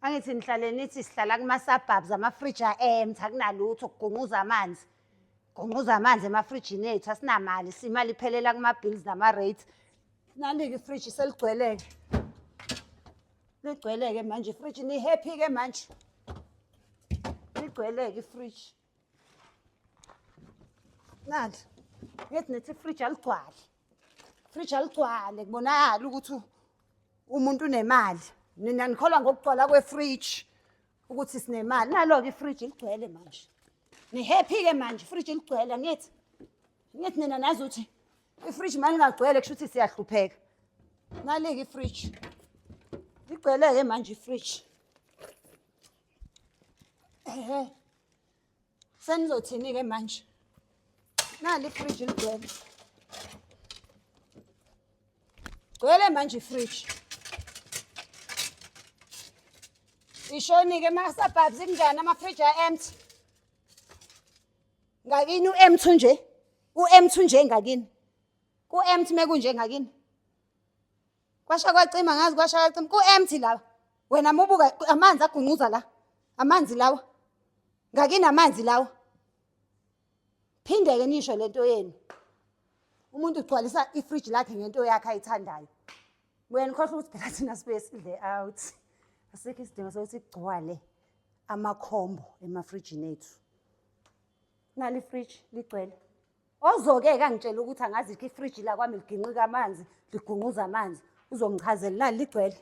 Angithi nihlale nithi sihlala kuma-suburbs ama-fridge a-empty akunalutho kugunquza amanzi. Gunquza amanzi emafrijini ethu asinamali simali iphelela kuma-bills nama-rates. Nali-ke ifriji seligcwele-ke. Ligcwele-ke manje ifriji ni-happy-ke manje. Ligcwele-ke ifriji. Nali, ngithi nithi ifriji aligcwale. Ifriji aligcwale kubonakala ukuthi umuntu unemali. Nina nikholwa ngokugcwala kwefriji ukuthi sinemali. Nalo-ke ifriji ligcwele manje. Ni-happy-ke manje ifriji ligcwele ngithi. Ngithi nina nazi ukuthi ifriji manje lingagcwele kusho ukuthi siyahlupheka. Nali-ke ifriji. Ligcwele-ke manje ifriji. Senizothini-ke manje? Nali ifriji ligcwele. Gcwele manje ifriji. Ishoni-ke ama-suburbs kunjani ama-fridge a-empty? Ngakini u-empty nje? U-empty nje ngakini? Ku-empty mekunje ngakini? Kwasha kwacima ngazi kwasha kwacima. Ku-empty la. Wena mubuka amanzi agunquza la. Amanzi lawa. Ngakini amanzi lawa. Phinde-ke nisho lento yenu. Umuntu ugcwalisa ifriji lakhe ngento yakhe ayithandayo. Wena khohlwa ukuthi phela thina sibuye sidle out. Asikho isidingo sokuthi kugcwale amakhombo emafrijini ethu. Nali ifriji ligcwele. Ozoke kangitshela ukuthi angazi ifriji la kwami liginqika amanzi, ligunquza amanzi. Uzongichazela nali ligcwele.